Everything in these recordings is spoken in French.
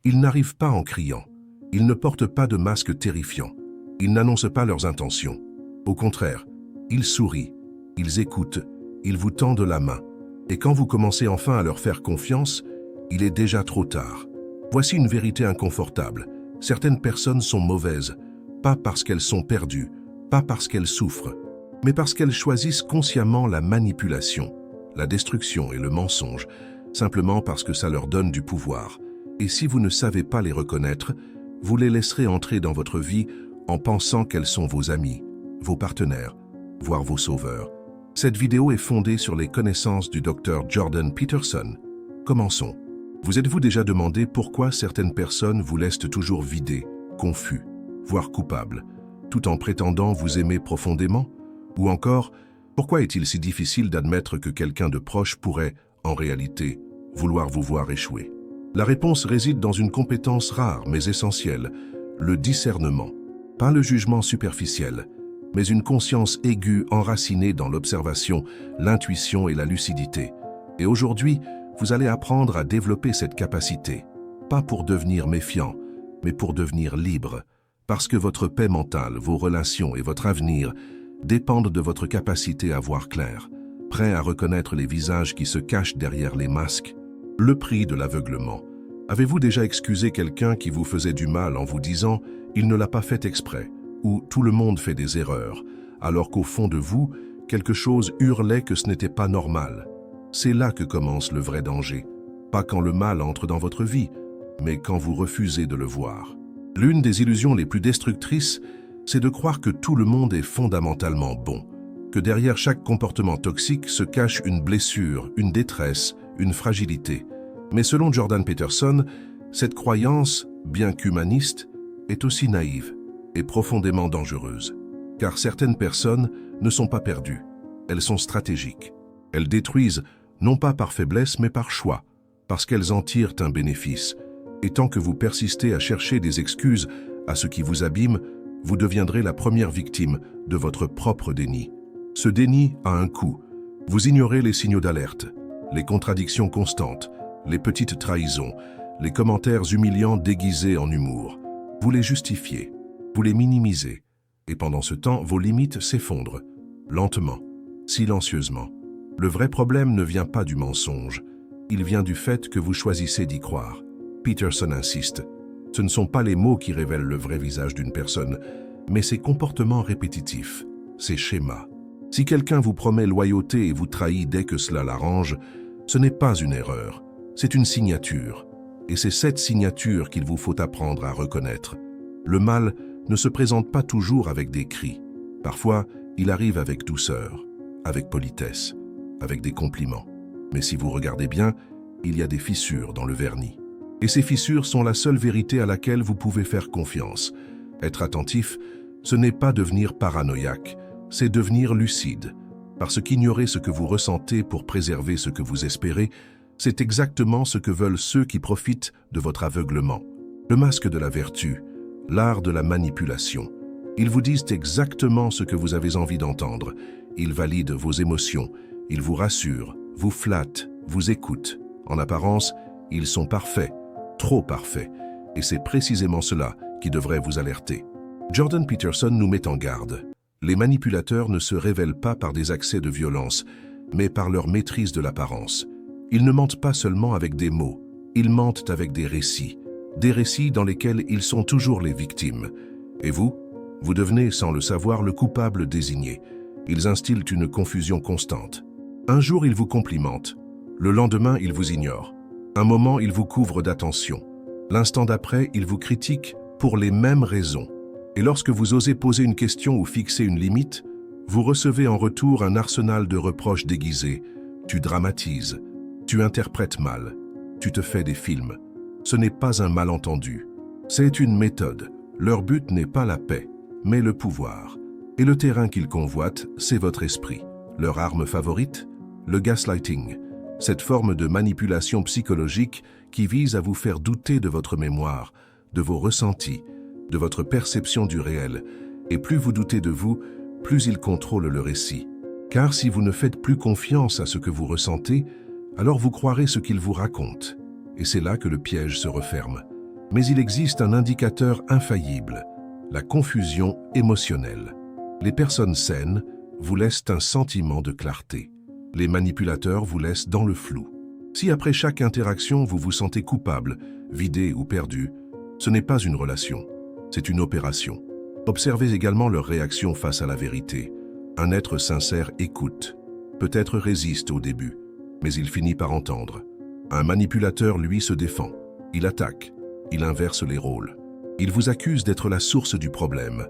Ils n'arrivent pas en criant. Ils ne portent pas de masque terrifiant. Ils n'annoncent pas leurs intentions. Au contraire, ils sourient, ils écoutent, ils vous tendent la main. Et quand vous commencez enfin à leur faire confiance, il est déjà trop tard. Voici une vérité inconfortable. Certaines personnes sont mauvaises, pas parce qu'elles sont perdues, pas parce qu'elles souffrent, mais parce qu'elles choisissent consciemment la manipulation, la destruction et le mensonge, simplement parce que ça leur donne du pouvoir. Et si vous ne savez pas les reconnaître, vous les laisserez entrer dans votre vie en pensant qu'elles sont vos amis, vos partenaires, voire vos sauveurs. Cette vidéo est fondée sur les connaissances du Dr Jordan Peterson. Commençons. Vous êtes-vous déjà demandé pourquoi certaines personnes vous laissent toujours vidés, confus, voire coupables, tout en prétendant vous aimer profondément? Ou encore, pourquoi est-il si difficile d'admettre que quelqu'un de proche pourrait, en réalité, vouloir vous voir échouer? La réponse réside dans une compétence rare mais essentielle, le discernement. Pas le jugement superficiel, mais une conscience aiguë enracinée dans l'observation, l'intuition et la lucidité. Et aujourd'hui, vous allez apprendre à développer cette capacité, pas pour devenir méfiant, mais pour devenir libre, parce que votre paix mentale, vos relations et votre avenir dépendent de votre capacité à voir clair, prêt à reconnaître les visages qui se cachent derrière les masques. Le prix de l'aveuglement. Avez-vous déjà excusé quelqu'un qui vous faisait du mal en vous disant « il ne l'a pas fait exprès » ou « tout le monde fait des erreurs », alors qu'au fond de vous, quelque chose hurlait que ce n'était pas normal? C'est là que commence le vrai danger. Pas quand le mal entre dans votre vie, mais quand vous refusez de le voir. L'une des illusions les plus destructrices, c'est de croire que tout le monde est fondamentalement bon, que derrière chaque comportement toxique se cache une blessure, une détresse, une fragilité. Mais selon Jordan Peterson, cette croyance, bien qu'humaniste, est aussi naïve et profondément dangereuse. Car certaines personnes ne sont pas perdues, elles sont stratégiques. Elles détruisent non pas par faiblesse mais par choix, parce qu'elles en tirent un bénéfice. Et tant que vous persistez à chercher des excuses à ce qui vous abîme, vous deviendrez la première victime de votre propre déni. Ce déni a un coût. Vous ignorez les signaux d'alerte, les contradictions constantes, les petites trahisons, les commentaires humiliants déguisés en humour. Vous les justifiez, vous les minimisez, et pendant ce temps, vos limites s'effondrent, lentement, silencieusement. Le vrai problème ne vient pas du mensonge, il vient du fait que vous choisissez d'y croire. Peterson insiste, ce ne sont pas les mots qui révèlent le vrai visage d'une personne, mais ses comportements répétitifs, ses schémas. Si quelqu'un vous promet loyauté et vous trahit dès que cela l'arrange, ce n'est pas une erreur, c'est une signature. Et c'est cette signature qu'il vous faut apprendre à reconnaître. Le mal ne se présente pas toujours avec des cris. Parfois, il arrive avec douceur, avec politesse, avec des compliments. Mais si vous regardez bien, il y a des fissures dans le vernis. Et ces fissures sont la seule vérité à laquelle vous pouvez faire confiance. Être attentif, ce n'est pas devenir paranoïaque, c'est devenir lucide. Parce qu'ignorer ce que vous ressentez pour préserver ce que vous espérez, c'est exactement ce que veulent ceux qui profitent de votre aveuglement. Le masque de la vertu, l'art de la manipulation. Ils vous disent exactement ce que vous avez envie d'entendre. Ils valident vos émotions, ils vous rassurent, vous flattent, vous écoutent. En apparence, ils sont parfaits, trop parfaits. Et c'est précisément cela qui devrait vous alerter. Jordan Peterson nous met en garde. Les manipulateurs ne se révèlent pas par des accès de violence, mais par leur maîtrise de l'apparence. Ils ne mentent pas seulement avec des mots, ils mentent avec des récits dans lesquels ils sont toujours les victimes. Et vous devenez, sans le savoir, le coupable désigné. Ils instillent une confusion constante. Un jour, ils vous complimentent. Le lendemain, ils vous ignorent. Un moment, ils vous couvrent d'attention. L'instant d'après, ils vous critiquent pour les mêmes raisons. Et lorsque vous osez poser une question ou fixer une limite, vous recevez en retour un arsenal de reproches déguisés. Tu dramatises, tu interprètes mal, tu te fais des films. Ce n'est pas un malentendu, c'est une méthode. Leur but n'est pas la paix, mais le pouvoir. Et le terrain qu'ils convoitent, c'est votre esprit. Leur arme favorite? Le gaslighting, cette forme de manipulation psychologique qui vise à vous faire douter de votre mémoire, de vos ressentis, de votre perception du réel. Et plus vous doutez de vous, plus ils contrôlent le récit. Car si vous ne faites plus confiance à ce que vous ressentez, alors vous croirez ce qu'ils vous racontent. Et c'est là que le piège se referme. Mais il existe un indicateur infaillible, la confusion émotionnelle. Les personnes saines vous laissent un sentiment de clarté. Les manipulateurs vous laissent dans le flou. Si après chaque interaction vous vous sentez coupable, vidé ou perdu, ce n'est pas une relation, c'est une opération. Observez également leur réaction face à la vérité. Un être sincère écoute, peut-être résiste au début, mais il finit par entendre. Un manipulateur, lui, se défend. Il attaque, il inverse les rôles. Il vous accuse d'être la source du problème,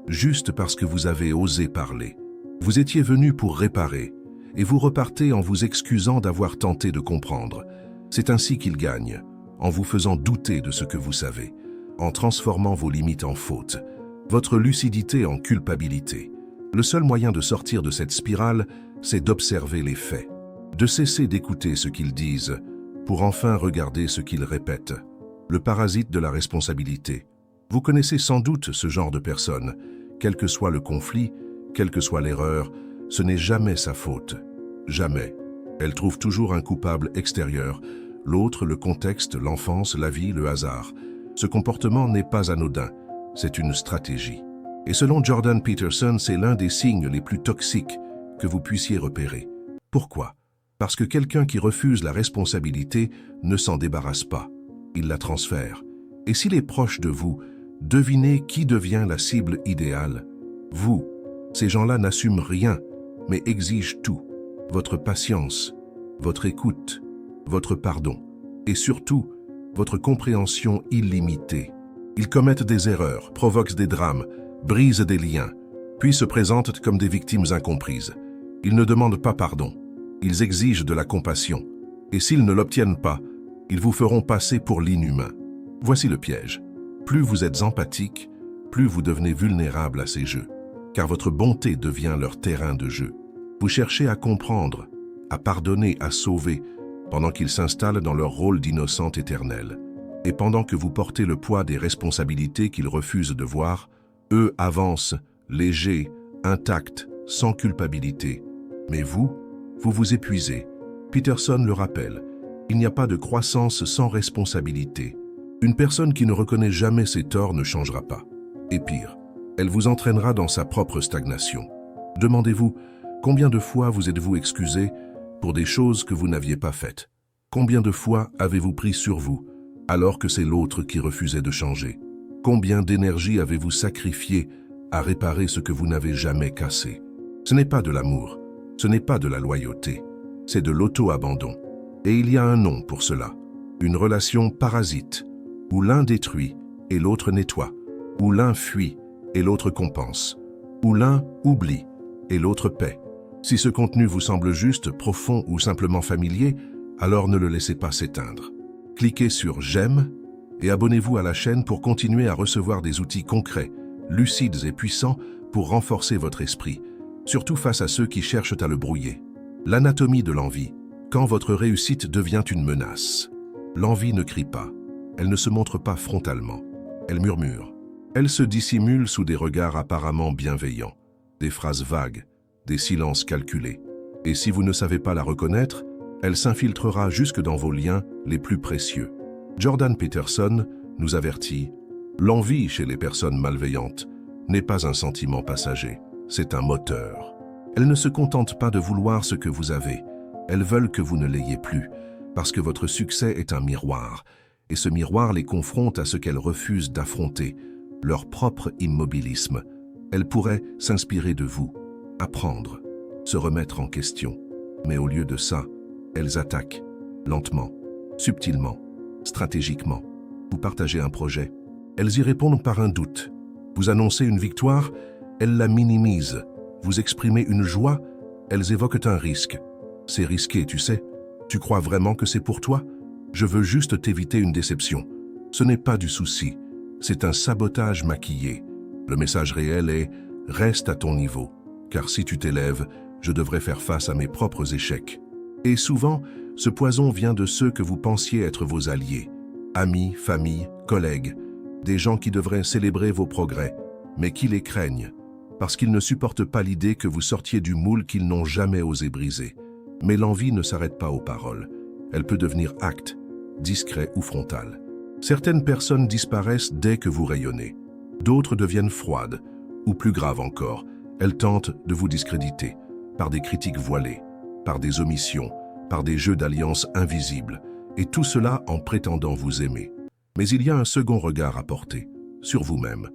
juste parce que vous avez osé parler. Vous étiez venu pour réparer, et vous repartez en vous excusant d'avoir tenté de comprendre. C'est ainsi qu'il gagne, en vous faisant douter de ce que vous savez, en transformant vos limites en fautes, votre lucidité en culpabilité. Le seul moyen de sortir de cette spirale, c'est d'observer les faits, de cesser d'écouter ce qu'ils disent, pour enfin regarder ce qu'ils répètent. Le parasite de la responsabilité. Vous connaissez sans doute ce genre de personne. Quel que soit le conflit, quelle que soit l'erreur, ce n'est jamais sa faute. Jamais. Elle trouve toujours un coupable extérieur, l'autre, le contexte, l'enfance, la vie, le hasard. Ce comportement n'est pas anodin, c'est une stratégie. Et selon Jordan Peterson, c'est l'un des signes les plus toxiques que vous puissiez repérer. Pourquoi? Parce que quelqu'un qui refuse la responsabilité ne s'en débarrasse pas. Il la transfère. Et s'il est proche de vous, devinez qui devient la cible idéale. Vous. Ces gens-là n'assument rien, mais exigent tout. Votre patience, votre écoute, votre pardon, et surtout, votre compréhension illimitée. Ils commettent des erreurs, provoquent des drames, brisent des liens, puis se présentent comme des victimes incomprises. Ils ne demandent pas pardon, ils exigent de la compassion, et s'ils ne l'obtiennent pas, ils vous feront passer pour l'inhumain. Voici le piège. Plus vous êtes empathique, plus vous devenez vulnérable à ces jeux, car votre bonté devient leur terrain de jeu. Vous cherchez à comprendre, à pardonner, à sauver, pendant qu'ils s'installent dans leur rôle d'innocente éternelle. Et pendant que vous portez le poids des responsabilités qu'ils refusent de voir, eux avancent, légers, intacts, sans culpabilité. Mais vous vous épuisez. Peterson le rappelle, il n'y a pas de croissance sans responsabilité. Une personne qui ne reconnaît jamais ses torts ne changera pas. Et pire, elle vous entraînera dans sa propre stagnation. Demandez-vous, combien de fois vous êtes-vous excusé pour des choses que vous n'aviez pas faites? Combien de fois avez-vous pris sur vous alors que c'est l'autre qui refusait de changer? Combien d'énergie avez-vous sacrifié à réparer ce que vous n'avez jamais cassé? Ce n'est pas de l'amour, ce n'est pas de la loyauté, c'est de l'auto-abandon. Et il y a un nom pour cela, une relation parasite, où l'un détruit et l'autre nettoie, où l'un fuit et l'autre compense, où l'un oublie et l'autre paie. Si ce contenu vous semble juste, profond ou simplement familier, alors ne le laissez pas s'éteindre. Cliquez sur « J'aime » et abonnez-vous à la chaîne pour continuer à recevoir des outils concrets, lucides et puissants pour renforcer votre esprit, surtout face à ceux qui cherchent à le brouiller. L'anatomie de l'envie, quand votre réussite devient une menace. L'envie ne crie pas, elle ne se montre pas frontalement, elle murmure. Elle se dissimule sous des regards apparemment bienveillants, des phrases vagues, des silences calculés. Et si vous ne savez pas la reconnaître, elle s'infiltrera jusque dans vos liens les plus précieux. Jordan Peterson nous avertit, l'envie chez les personnes malveillantes n'est pas un sentiment passager, c'est un moteur. Elles ne se contentent pas de vouloir ce que vous avez, elles veulent que vous ne l'ayez plus, parce que votre succès est un miroir, et ce miroir les confronte à ce qu'elles refusent d'affronter, leur propre immobilisme. Elles pourraient s'inspirer de vous, apprendre, se remettre en question. Mais au lieu de ça, elles attaquent, lentement, subtilement, stratégiquement. Vous partagez un projet, elles y répondent par un doute. Vous annoncez une victoire, elles la minimisent. Vous exprimez une joie, elles évoquent un risque. C'est risqué, tu sais. Tu crois vraiment que c'est pour toi? Je veux juste t'éviter une déception. Ce n'est pas du souci, c'est un sabotage maquillé. Le message réel est « Reste à ton niveau, car si tu t'élèves, je devrais faire face à mes propres échecs. » Et souvent, ce poison vient de ceux que vous pensiez être vos alliés. Amis, famille, collègues, des gens qui devraient célébrer vos progrès, mais qui les craignent, parce qu'ils ne supportent pas l'idée que vous sortiez du moule qu'ils n'ont jamais osé briser. Mais l'envie ne s'arrête pas aux paroles. Elle peut devenir acte, discret ou frontal. Certaines personnes disparaissent dès que vous rayonnez. D'autres deviennent froides, ou plus grave encore, elles tentent de vous discréditer, par des critiques voilées, par des omissions, par des jeux d'alliances invisibles, et tout cela en prétendant vous aimer. Mais il y a un second regard à porter, sur vous-même.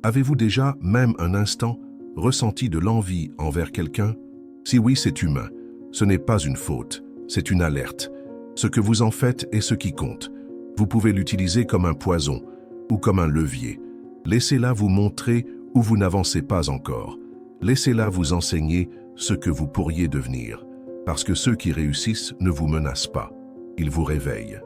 Avez-vous déjà, même un instant, ressenti de l'envie envers quelqu'un? Si oui, c'est humain. Ce n'est pas une faute, c'est une alerte. Ce que vous en faites est ce qui compte. Vous pouvez l'utiliser comme un poison ou comme un levier. Laissez-la vous montrer où vous n'avancez pas encore. Laissez-la vous enseigner ce que vous pourriez devenir. Parce que ceux qui réussissent ne vous menacent pas. Ils vous réveillent.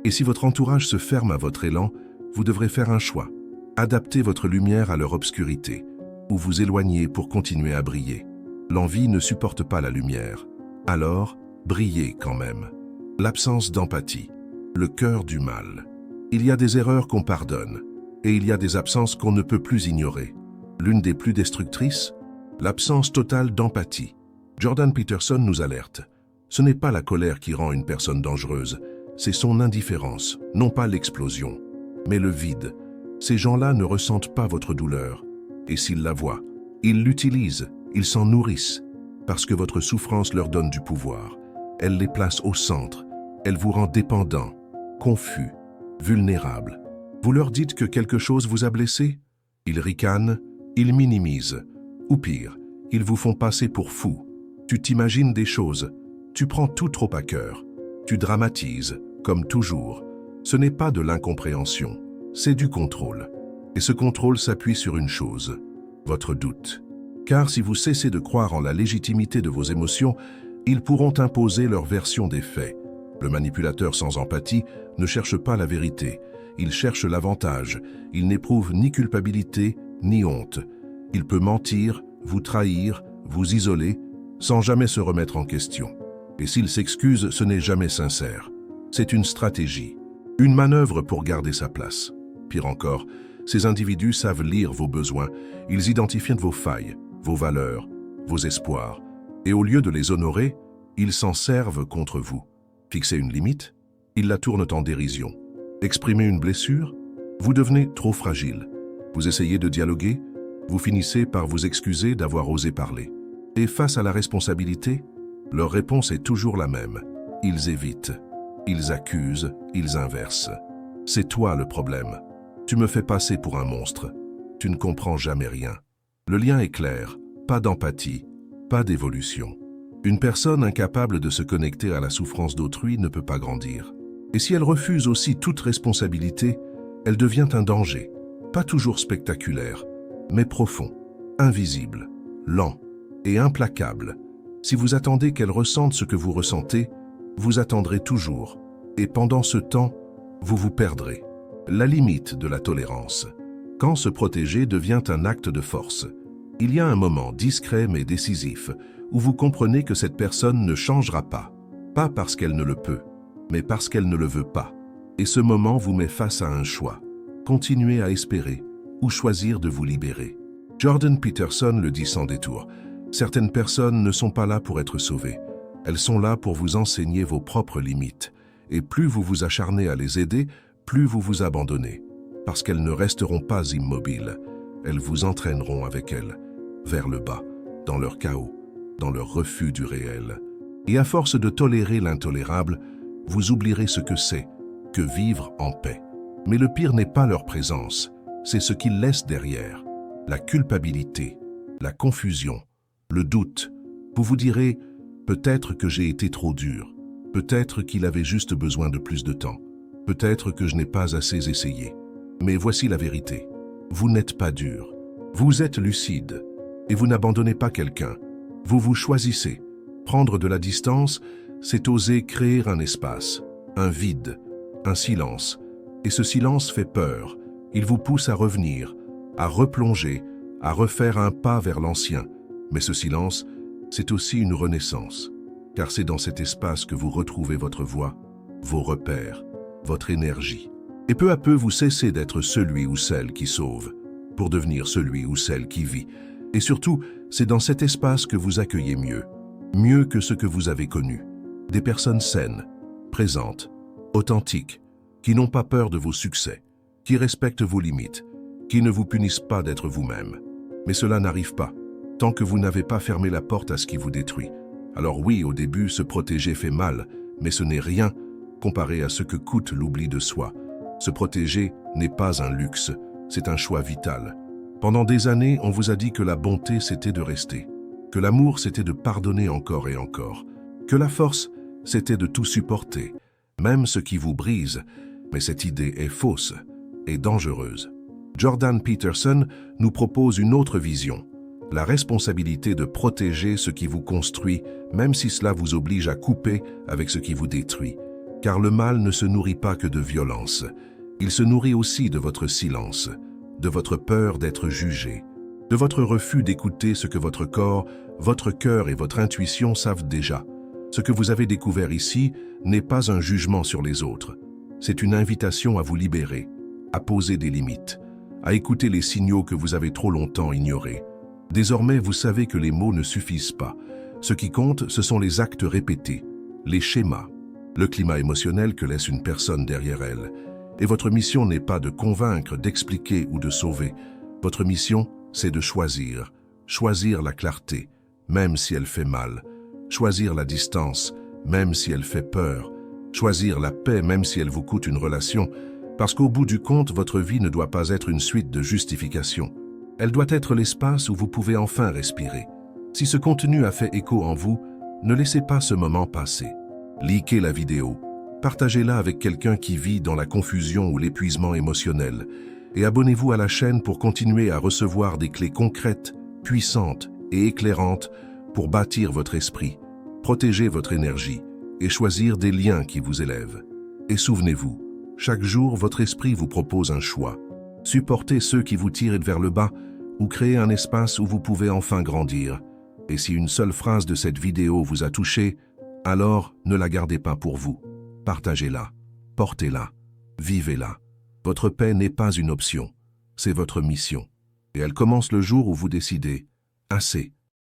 Et si votre entourage se ferme à votre élan, vous devrez faire un choix. Adapter votre lumière à leur obscurité, ou vous éloigner pour continuer à briller. L'envie ne supporte pas la lumière. Alors, brillez quand même. L'absence d'empathie, le cœur du mal. Il y a des erreurs qu'on pardonne, et il y a des absences qu'on ne peut plus ignorer. L'une des plus destructrices, l'absence totale d'empathie. Jordan Peterson nous alerte. Ce n'est pas la colère qui rend une personne dangereuse, c'est son indifférence, non pas l'explosion, mais le vide. Ces gens-là ne ressentent pas votre douleur, et s'ils la voient, ils l'utilisent, ils s'en nourrissent, parce que votre souffrance leur donne du pouvoir. Elle les place au centre, elle vous rend dépendant, confus, vulnérable. Vous leur dites que quelque chose vous a blessé? Ils ricanent, ils minimisent, ou pire, ils vous font passer pour fou. Tu t'imagines des choses, tu prends tout trop à cœur, tu dramatises, comme toujours. Ce n'est pas de l'incompréhension, c'est du contrôle. Et ce contrôle s'appuie sur une chose, votre doute. Car si vous cessez de croire en la légitimité de vos émotions, ils pourront imposer leur version des faits. Le manipulateur sans empathie ne cherche pas la vérité, il cherche l'avantage, il n'éprouve ni culpabilité ni honte. Il peut mentir, vous trahir, vous isoler, sans jamais se remettre en question. Et s'il s'excuse, ce n'est jamais sincère. C'est une stratégie, une manœuvre pour garder sa place. Pire encore, ces individus savent lire vos besoins, ils identifient vos failles, vos valeurs, vos espoirs, et au lieu de les honorer, ils s'en servent contre vous. Fixer une limite, ils la tournent en dérision. Exprimer une blessure, vous devenez trop fragile. Vous essayez de dialoguer, vous finissez par vous excuser d'avoir osé parler. Et face à la responsabilité, leur réponse est toujours la même. Ils évitent, ils accusent, ils inversent. C'est toi le problème. Tu me fais passer pour un monstre. Tu ne comprends jamais rien. Le lien est clair, pas d'empathie, pas d'évolution. Une personne incapable de se connecter à la souffrance d'autrui ne peut pas grandir. Et si elle refuse aussi toute responsabilité, elle devient un danger, pas toujours spectaculaire, mais profond, invisible, lent et implacable. Si vous attendez qu'elle ressente ce que vous ressentez, vous attendrez toujours, et pendant ce temps, vous vous perdrez. La limite de la tolérance. Quand se protéger devient un acte de force, il y a un moment discret mais décisif où vous comprenez que cette personne ne changera pas parce qu'elle ne le peut, mais parce qu'elle ne le veut pas. Et ce moment vous met face à un choix. Continuer à espérer ou choisir de vous libérer. Jordan Peterson le dit sans détour. Certaines personnes ne sont pas là pour être sauvées. Elles sont là pour vous enseigner vos propres limites. Et plus vous vous acharnez à les aider, plus vous vous abandonnez. Parce qu'elles ne resteront pas immobiles. Elles vous entraîneront avec elles, vers le bas, dans leur chaos, dans leur refus du réel. Et à force de tolérer l'intolérable, vous oublierez ce que c'est que vivre en paix. Mais le pire n'est pas leur présence, c'est ce qu'ils laissent derrière. La culpabilité, la confusion, le doute. Vous vous direz, peut-être que j'ai été trop dur, peut-être qu'il avait juste besoin de plus de temps, peut-être que je n'ai pas assez essayé. Mais voici la vérité, vous n'êtes pas dur, vous êtes lucide, et vous n'abandonnez pas quelqu'un, vous vous choisissez. Prendre de la distance, c'est oser créer un espace, un vide, un silence. Et ce silence fait peur, il vous pousse à revenir, à replonger, à refaire un pas vers l'ancien. Mais ce silence, c'est aussi une renaissance, car c'est dans cet espace que vous retrouvez votre voix, vos repères, votre énergie. Et peu à peu, vous cessez d'être celui ou celle qui sauve, pour devenir celui ou celle qui vit. Et surtout, c'est dans cet espace que vous accueillez mieux que ce que vous avez connu. Des personnes saines, présentes, authentiques, qui n'ont pas peur de vos succès, qui respectent vos limites, qui ne vous punissent pas d'être vous-même. Mais cela n'arrive pas, tant que vous n'avez pas fermé la porte à ce qui vous détruit. Alors oui, au début, se protéger fait mal, mais ce n'est rien comparé à ce que coûte l'oubli de soi. Se protéger n'est pas un luxe, c'est un choix vital. Pendant des années, on vous a dit que la bonté, c'était de rester, que l'amour, c'était de pardonner encore et encore, que la force, c'était de tout supporter, même ce qui vous brise. Mais cette idée est fausse et dangereuse. Jordan Peterson nous propose une autre vision, la responsabilité de protéger ce qui vous construit, même si cela vous oblige à couper avec ce qui vous détruit. Car le mal ne se nourrit pas que de violence, il se nourrit aussi de votre silence, de votre peur d'être jugé, de votre refus d'écouter ce que votre corps, votre cœur et votre intuition savent déjà. Ce que vous avez découvert ici n'est pas un jugement sur les autres, c'est une invitation à vous libérer, à poser des limites, à écouter les signaux que vous avez trop longtemps ignorés. Désormais, vous savez que les mots ne suffisent pas. Ce qui compte, ce sont les actes répétés, les schémas, le climat émotionnel que laisse une personne derrière elle. Et votre mission n'est pas de convaincre, d'expliquer ou de sauver. Votre mission, c'est de choisir. Choisir la clarté, même si elle fait mal. Choisir la distance, même si elle fait peur. Choisir la paix, même si elle vous coûte une relation. Parce qu'au bout du compte, votre vie ne doit pas être une suite de justifications. Elle doit être l'espace où vous pouvez enfin respirer. Si ce contenu a fait écho en vous, ne laissez pas ce moment passer. Likez la vidéo, partagez-la avec quelqu'un qui vit dans la confusion ou l'épuisement émotionnel et abonnez-vous à la chaîne pour continuer à recevoir des clés concrètes, puissantes et éclairantes pour bâtir votre esprit, protéger votre énergie et choisir des liens qui vous élèvent. Et souvenez-vous, chaque jour, votre esprit vous propose un choix. Supportez ceux qui vous tirent vers le bas ou créez un espace où vous pouvez enfin grandir. Et si une seule phrase de cette vidéo vous a touché, alors ne la gardez pas pour vous. Partagez-la, portez-la, vivez-la. Votre paix n'est pas une option, c'est votre mission. Et elle commence le jour où vous décidez « Assez ».